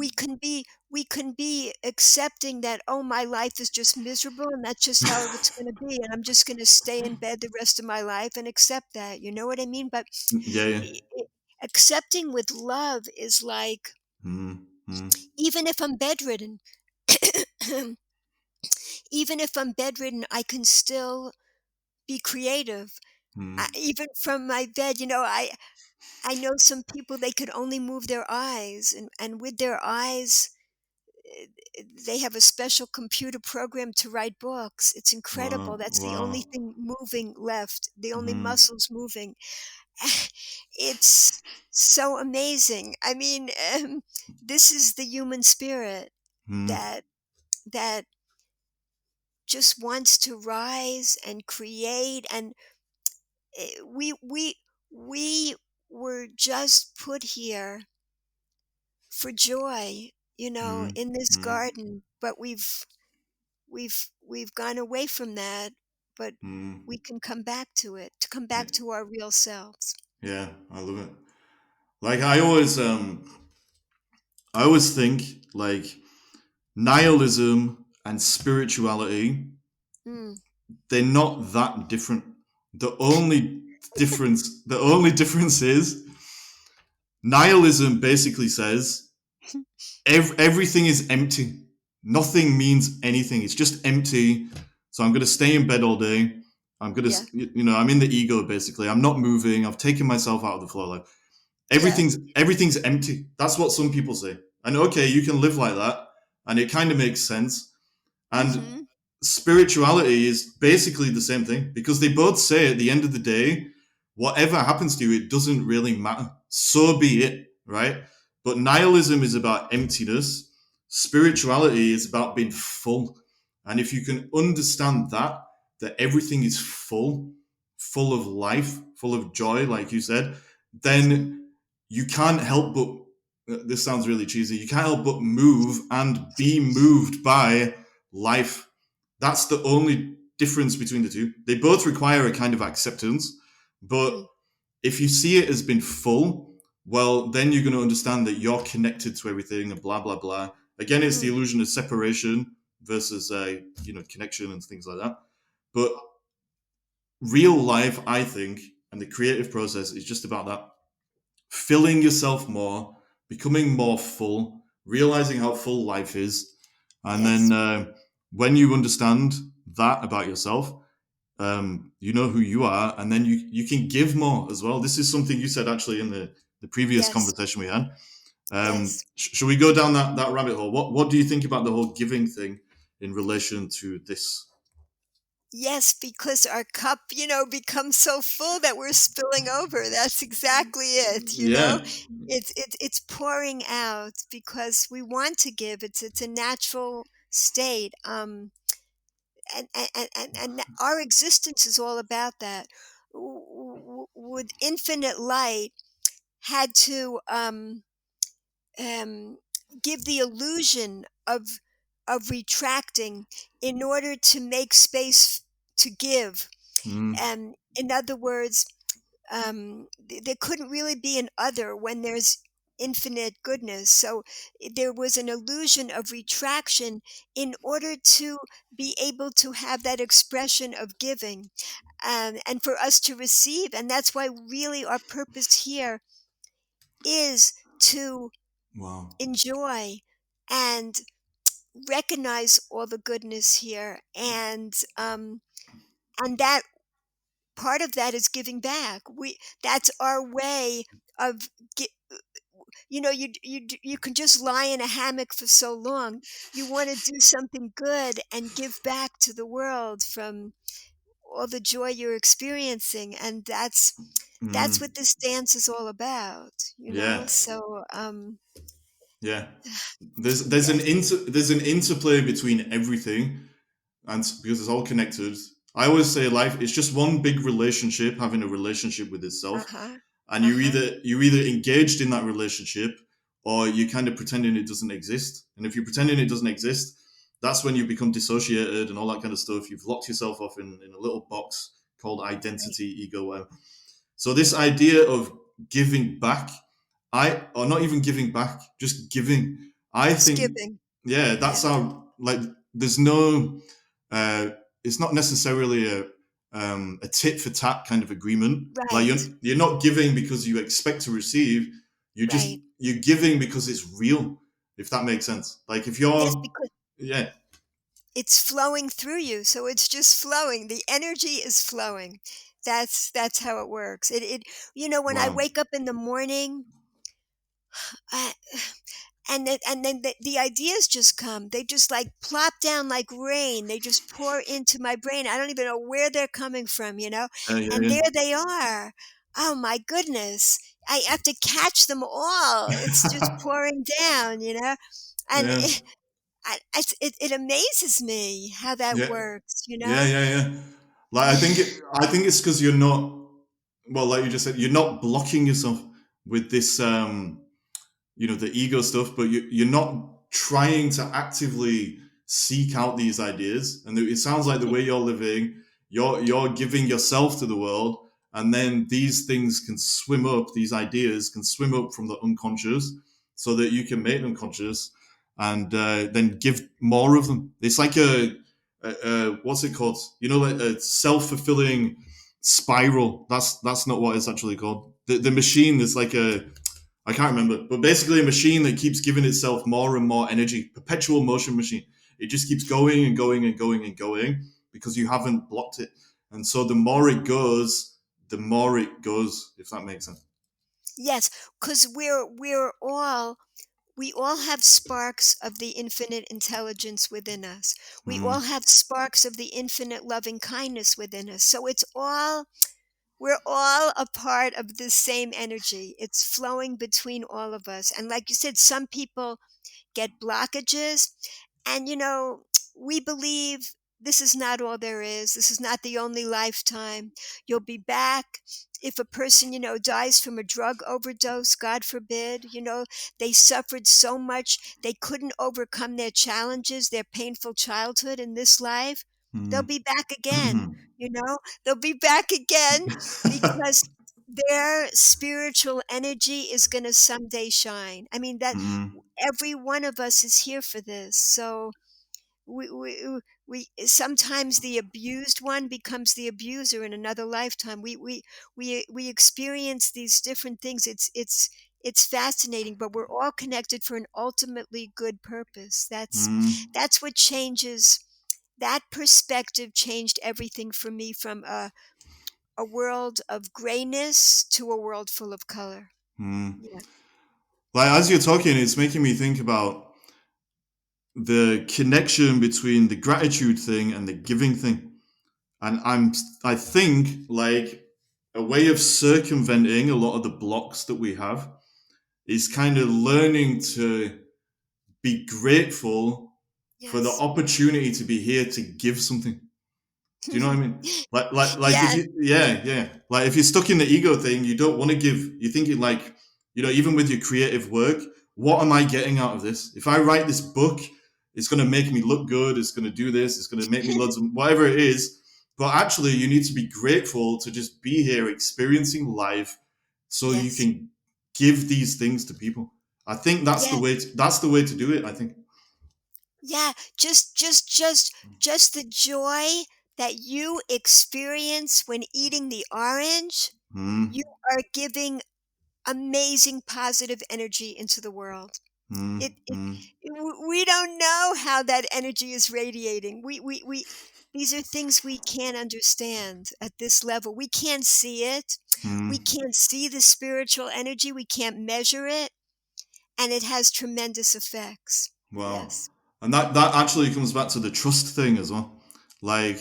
S2: we can be accepting that, oh, my life is just miserable and that's just how it's going to be, and I'm just going to stay in bed the rest of my life and accept that, you know what I mean? But
S1: Yeah, yeah.
S2: i- i- accepting with love is like,
S1: Mm, mm,
S2: even if I'm bedridden, even if I'm bedridden, I can still be creative.
S1: mm.
S2: Even from my bed, I know some people, they could only move their eyes, and with their eyes, eh, they have a special computer program to write books. It's incredible.
S1: Wow,
S2: That's the only
S1: wow.
S2: thing moving left, the only
S1: Mm,
S2: muscles moving. It's so amazing. I mean, this is the human spirit
S1: mm.
S2: that that just wants to rise and create, and we were just put here for joy,
S1: Mm,
S2: in this
S1: mm,
S2: garden, but we've gone away from that, but
S1: mm.
S2: we can come back to it, to come
S1: Yeah,
S2: back to our real selves.
S1: yeah, I love it. Like I always think like nihilism and spirituality,
S2: Mm.
S1: they're not that different. The only difference is nihilism basically says Everything is empty. Nothing means anything. It's just empty. So I'm going to stay in bed all day. I'm going to,
S2: Yeah.
S1: I'm in the ego basically. I'm not moving. I've taken myself out of the flow. Like
S2: Yeah.
S1: everything's empty. That's what some people say. And okay, you can live like that, and it kind of makes sense. And
S2: Mm-hmm.
S1: spirituality is basically the same thing because they both say at the end of the day, whatever happens to you, it doesn't really matter. So be it, right? But nihilism is about emptiness. Spirituality is about being full. And if you can understand that everything is full of life, full of joy, like you said,
S2: Mm-hmm.
S1: then you can't help but, this sounds really cheesy, you can't help but move and be moved by life. That's the only difference between the two. They both require a kind of acceptance, but
S2: Mm.
S1: if you see it as being full, well, then you're going to understand that you're connected to everything and blah blah blah. Again, it's the
S2: Mm.
S1: illusion of separation versus connection and things like that. But real life, I think, and the creative process is just about that: filling yourself more, becoming more full, realizing how full life is, and then
S2: Yes.
S1: when you understand that about yourself, you know who you are, and then you can give more as well. This is something you said actually in the previous
S2: Yes.
S1: conversation we had.
S2: Yes.
S1: Should we go down that rabbit hole? What do you think about the whole giving thing in relation to this?
S2: Yes, because our cup, becomes so full that we're spilling over. That's exactly it.
S1: Yeah.
S2: It's pouring out because we want to give. It's a natural state. And our existence is all about that. With infinite light, had to um, give the illusion of retracting in order to make space to give.
S1: Mm,
S2: And in other words, there couldn't really be an other when there's infinite goodness. So there was an illusion of retraction in order to be able to have that expression of giving, and for us to receive. And that's why really our purpose here is to
S1: wow.
S2: enjoy and recognize all the goodness here, and that part of that is giving back. That's our way of gi- you can just lie in a hammock for so long. You want to do something good and give back to the world from all the joy you're experiencing, and that's what
S1: Mm,
S2: this dance is all about.
S1: yeah.
S2: So
S1: Yeah. There's
S2: yes.
S1: there's an interplay between everything, and because it's all connected. I always say life is just one big relationship, having a relationship with itself,
S2: Uh-huh.
S1: and
S2: Uh-huh.
S1: you're either engaged in that relationship or you're kind of pretending it doesn't exist. And if you're pretending it doesn't exist, that's when you become dissociated and all that kind of stuff. You've locked yourself off in a little box called
S2: Right.
S1: identity, ego, whatever. So this idea of giving back, or not even giving back, just giving. I
S2: Just
S1: think,
S2: giving.
S1: yeah, that's
S2: Yes.
S1: how, like, there's no, it's not necessarily a tit for tat kind of agreement. Like
S2: Right.
S1: you're not giving because you expect to receive.
S2: Right.
S1: You're giving because it's real. If that makes sense. Like if
S2: Yes,
S1: you're,
S2: because
S1: yeah,
S2: it's flowing through you, so it's just flowing. The energy is flowing. That's how it works. When I
S1: wow,
S2: wake up in the morning, I, and then the ideas just come. They just like plop down like rain. They just pour into my brain. I don't even know where they're coming from.
S1: yeah,
S2: And
S1: yeah,
S2: there they are. Oh my goodness. I have to catch them all. It's just
S1: yeah,
S2: pouring down. And
S1: yeah,
S2: it amazes me how that
S1: yeah.
S2: works, you
S1: Yeah,
S2: know?
S1: yeah, yeah. Like I think it's because you're not, well, like you just said, you're not blocking yourself with this the ego stuff, but you're not trying to actively seek out these ideas. And it sounds like the way you're living, you're giving yourself to the world, and then these things can swim up, these ideas can swim up from the unconscious so that you can make them conscious and then give more of them. It's like what's it called? Like a self-fulfilling spiral. That's not what it's actually called. The machine is like a, I can't remember, but basically a machine that keeps giving itself more and more energy, perpetual motion machine. It just keeps going and going and going and going because you haven't blocked it. And so the more it goes, the more it goes, if that makes sense.
S2: Yes, because we all have sparks of the infinite intelligence within us. We all
S1: Mm,
S2: have sparks of the infinite loving kindness within us. So we're all a part of the same energy. It's flowing between all of us. And like you said, some people get blockages. And, we believe this is not all there is. This is not the only lifetime. You'll be back. If a person, dies from a drug overdose, God forbid, they suffered so much, they couldn't overcome their challenges, their painful childhood in this life, they'll
S1: mm,
S2: be back again.
S1: mm,
S2: They'll be back again because their spiritual energy is going to someday shine. I mean, that
S1: mm,
S2: every one of us is here for this. So we sometimes the abused one becomes the abuser in another lifetime. We experience these different things. It's fascinating, but we're all connected for an ultimately good purpose.
S1: mm,
S2: That's what changes. That perspective changed everything for me, from a world of grayness to a world full of color.
S1: mm.
S2: Yeah.
S1: Like as you're talking, it's making me think about the connection between the gratitude thing and the giving thing. And I think like a way of circumventing a lot of the blocks that we have is kind of learning to be grateful for the
S2: Yes.
S1: opportunity to be here to give something. Do you know what I mean? Like if
S2: Yes.
S1: you, yeah. Like if you're stuck in the ego thing, you don't want to give. You're thinking like, even with your creative work, what am I getting out of this? If I write this book, it's going to make me look good. It's going to do this. It's going to make me loads of whatever it is. But actually, you need to be grateful to just be here, experiencing life, so you
S2: Yes.
S1: can give these things to people. I think that's the
S2: Yes.
S1: way. That's the way to do it. I think.
S2: Yeah, just the joy that you experience when eating the orange, you
S1: Mm,
S2: are giving amazing positive energy into the world.
S1: mm,
S2: It
S1: mm,
S2: we don't know how that energy is radiating. We these are things we can't understand at this level. We can't see it. We
S1: mm.
S2: can't see the spiritual energy. We can't measure it, and it has tremendous effects.
S1: Wow.
S2: Yes.
S1: And that actually comes back to the trust thing as well. Like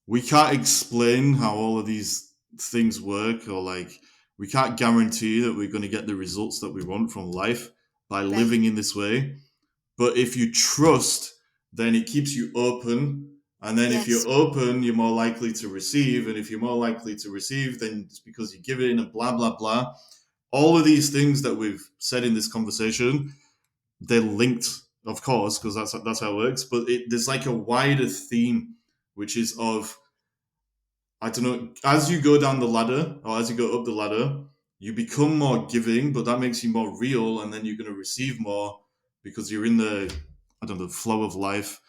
S1: we can't explain how all of these things work, or like we can't guarantee that we're going to get the results that we want from life by
S2: Right.
S1: living in this way. But if you trust, then it keeps you open. And then if you're
S2: Yes.
S1: open, you're more likely to receive. And if you're more likely to receive, then it's because you give in and blah, blah, blah. All of these things that we've said in this conversation, they're linked, of course, because that's how it works. But there's like a wider theme, which is of, I don't know, as you go down the ladder or as you go up the ladder, you become more giving, but that makes you more real, and then you're going to receive more because you're in the, I don't know, the flow of life.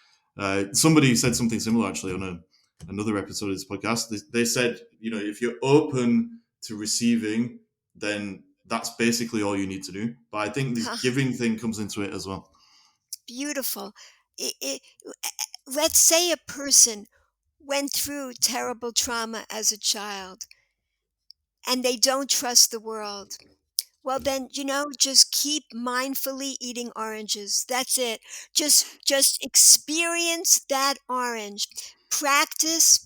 S1: Somebody said something similar actually on another episode of this podcast. They said, if you're open to receiving, then that's basically all you need to do. But I think this giving thing comes into it as well.
S2: Beautiful. Let's say a person went through terrible trauma as a child and they don't trust the world. Well, then, just keep mindfully eating oranges. That's it. Just experience that orange. Practice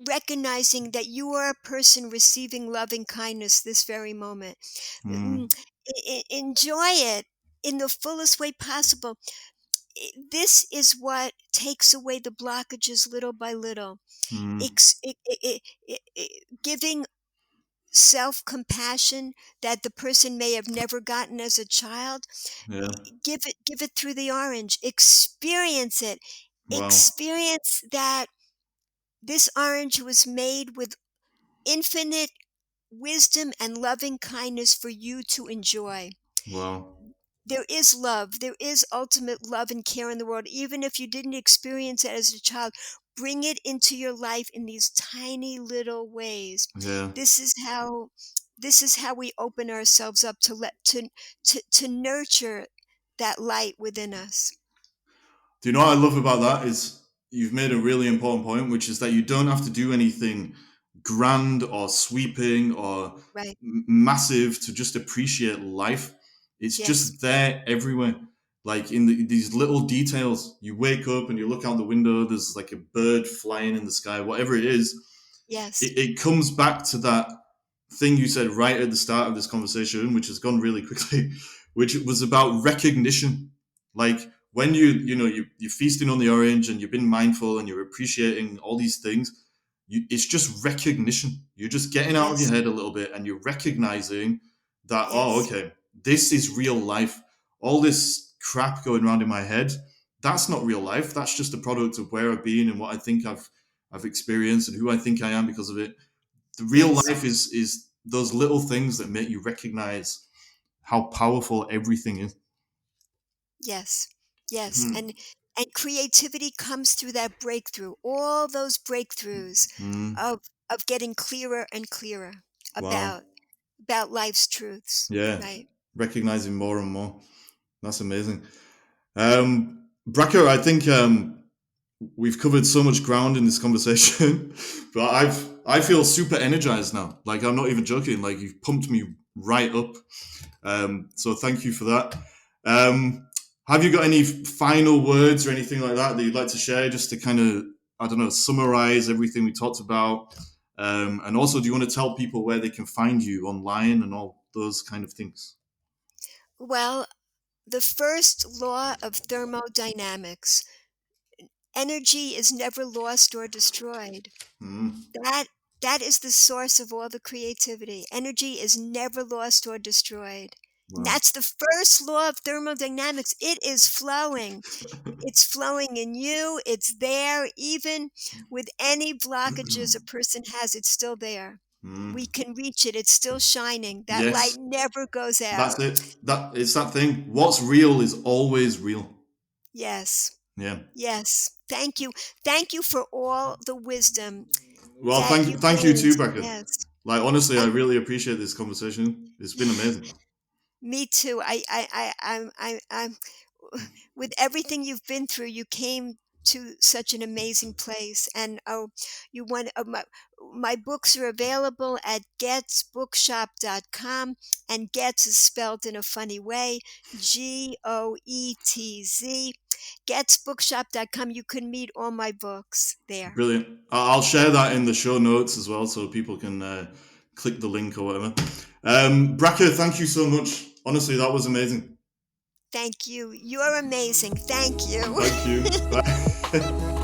S2: recognizing that you are a person receiving loving kindness this very moment.
S1: Mm,
S2: Mm, Enjoy it in the fullest way possible. This is what takes away the blockages little by little.
S1: mm,
S2: Giving self compassion that the person may have never gotten as a child,
S1: yeah.
S2: give it through the orange. Experience it.
S1: Wow.
S2: Experience that this orange was made with infinite wisdom and loving kindness for you to enjoy.
S1: Wow.
S2: There is love. There is ultimate love and care in the world. Even if you didn't experience it as a child, bring it into your life in these tiny little ways.
S1: Yeah.
S2: This is how this is how we open ourselves up to nurture that light within us.
S1: Do you know what I love about that is you've made a really important point, which is that you don't have to do anything grand or sweeping or
S2: Right.
S1: massive to just appreciate life. It's
S2: Yes.
S1: just there everywhere. Like in these little details, you wake up and you look out the window, there's like a bird flying in the sky, whatever it is.
S2: Yes.
S1: It comes back to that thing you said right at the start of this conversation, which has gone really quickly, which was about recognition. Like when you're feasting on the orange and you've been mindful and you're appreciating all these things, it's just recognition. You're just getting out of your
S2: Yes.
S1: head a little bit and you're recognizing that, oh,
S2: Yes.
S1: okay, this is real life. All this crap going around in my head, that's not real life. That's just a product of where I've been and what I think I've experienced and who I think I am because of it. The real
S2: Yes.
S1: life is those little things that make you recognize how powerful everything is.
S2: Yes. Yes.
S1: Hmm.
S2: And creativity comes through that breakthrough. All those breakthroughs
S1: Hmm.
S2: of getting clearer and clearer
S1: Wow.
S2: about life's truths.
S1: Yeah.
S2: Right.
S1: Recognizing more and more. That's amazing. Bracha, I think we've covered so much ground in this conversation, but I feel super energized now. Like I'm not even joking. Like you've pumped me right up. So thank you for that. Have you got any final words or anything like that that you'd like to share, just to kind of, I don't know, summarize everything we talked about? And also, do you want to tell people where they can find you online and all those kind of things?
S2: Well, the first law of thermodynamics, energy is never lost or destroyed.
S1: Mm,
S2: That that is the source of all the creativity. Energy is never lost or destroyed. And
S1: wow.
S2: that's the first law of thermodynamics. It is flowing. It's flowing in you. It's there. Even with any blockages a person has, it's still there.
S1: Mm,
S2: We can reach it. It's still shining. That light
S1: yes,
S2: never goes
S1: that's
S2: out.
S1: it. That it's that thing. What's real is always real.
S2: Yes.
S1: Yeah.
S2: Yes. Thank you. Thank you for all the wisdom
S1: Well,
S2: that you
S1: thank you
S2: gained.
S1: too, Becca.
S2: Yes.
S1: Like honestly, I
S2: And
S1: really appreciate this conversation. It's been amazing.
S2: me too. I'm with everything you've been through, you came to such an amazing place. And oh, you want my books are available at getzbookshop.com, and Getz is spelled in a funny way, Goetz. Getzbookshop.com. You can meet all my books there.
S1: Brilliant. I'll share that in the show notes as well, so people can click the link or whatever. Bracha, thank you so much. Honestly, that was amazing.
S2: Thank you. You're amazing. Thank you.
S1: Thank you. Bye.